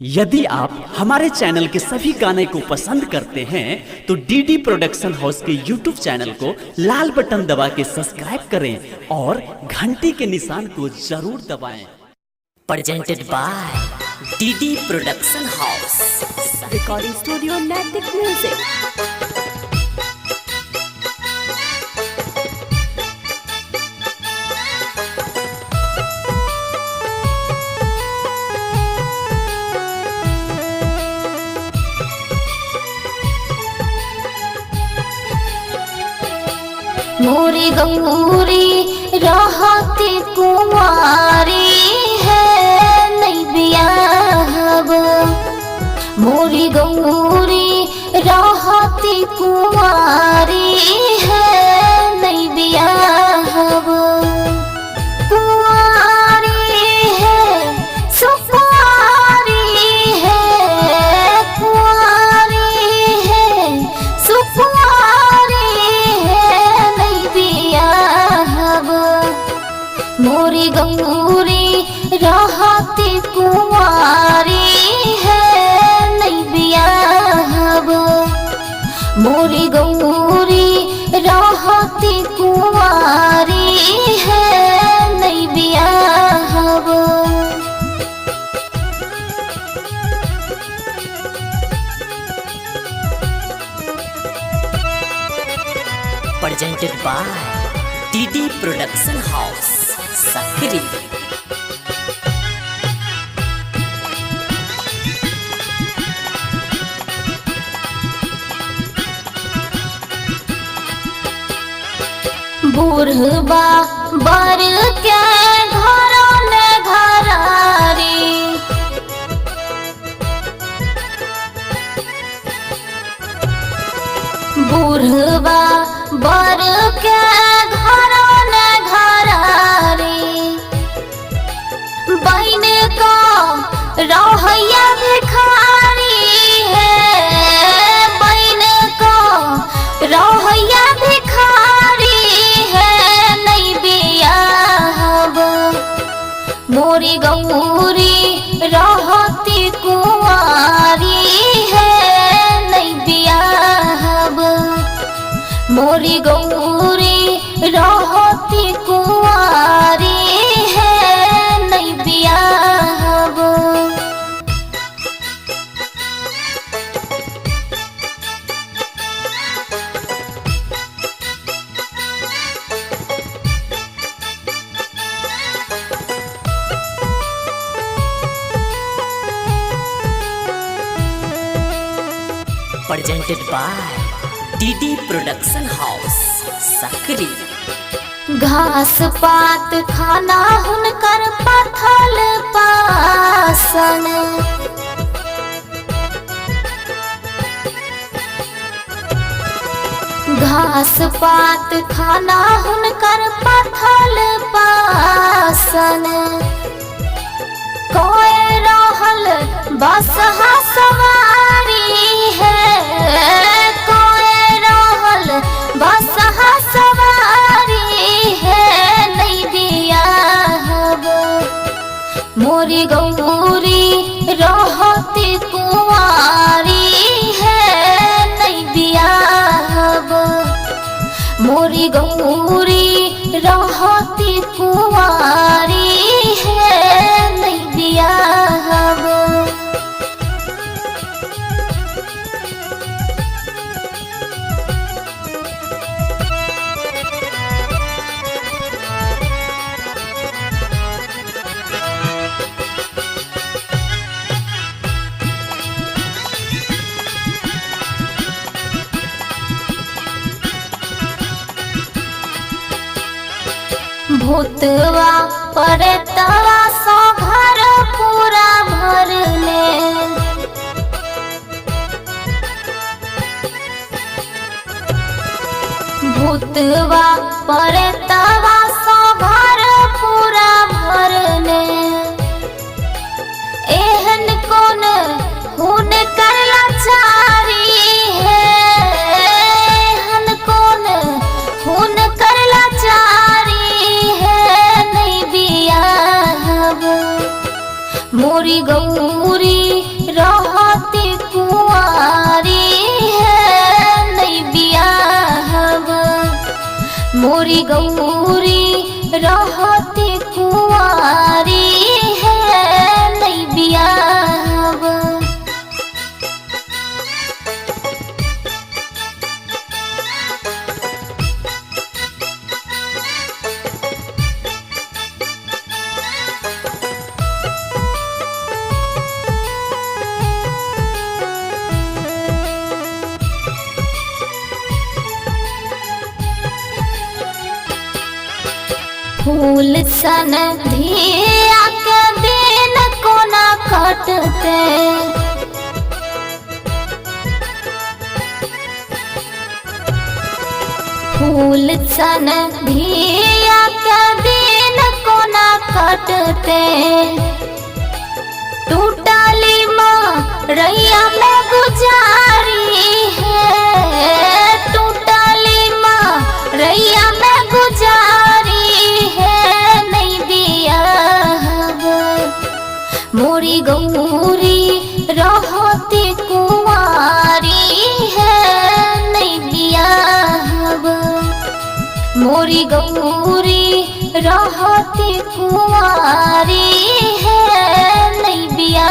यदि आप हमारे चैनल के सभी गाने को पसंद करते हैं तो डीडी प्रोडक्शन हाउस के यूट्यूब चैनल को लाल बटन दबा के सब्सक्राइब करें और घंटी के निशान को जरूर दबाएं। Presented by DD Production House. Recording Studio Natick Music. मोरी गौरी रहती कुमारी है नहीं बियाहब। मोरी गौरी रहती कुमारी है नहीं बियाहब। कुंवारी है सुकुमारी है, कुंवारी है सुकुमारी मोरी गौरी रहती कुंवारी है नहीं बियाहब। मोरी गौरी रहती कुंवारी है नहीं बियाहब। Presented by DD Production House. Sakri. बुढ़बा बर के घरों ने घरारी, बुढ़बा बर के घरों ने घरारी। बहन को रहैया भिखारी है, बहन को रहैया भिखारी है नहीं बियाहब। मोरी गौरी रहती कुंवारी है नहीं बियाहब। मोरी गौरी रहती कुंवारी है नहीं बियाहब। Presented by DD Production House. Sakri. घास पात खाना हुनकर पथल पासन, घास पात खाना हुनकर पथल पासन। कोई रहल बस सवारी है, कोई रहल बस सवारी है नहीं बियाहब। मोरी गौरी रहती कुंवारी है नहीं बियाहब। मोरी गौरी रहती कुंवारी है नहीं बियाहब। भूतवा परतवा सो घर पूरा भरले, भूतवा परतवा सो घर पूरा भरले। एहन कौन हुन करला चारी है, एहन कौन हुन करला चारी है नहीं बियाहब। मोरी गौरी फूल सन धिया के दिन कोना कटते फूल सन धिया के दिन कोना कटते टूटली रैया में गुजारी है टूटली रैया में गुजारी है नहीं दिया मोरी गौरी रहती कुंवारी है नहीं दिया मोरी गौरी रहती कुंवारी है नहीं बिया।